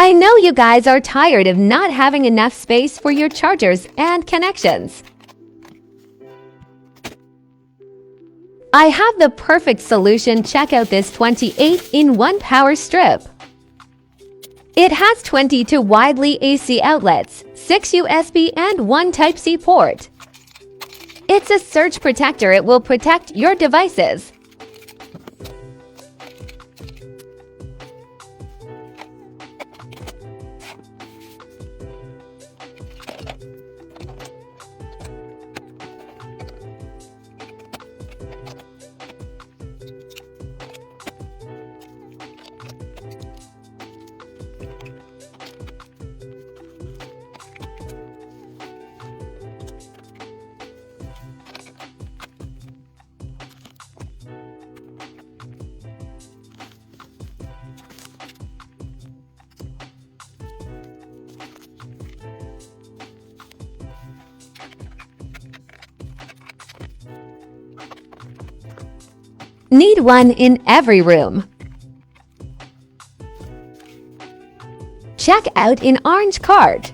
I know you guys are tired of not having enough space for your chargers and connections. I have the perfect solution. Check out this 28-in-1 power strip. It has 22 widely AC outlets, 6 USB and 1 Type-C port. It's a surge protector. It will protect your devices. Need one in every room. Check out in orange card.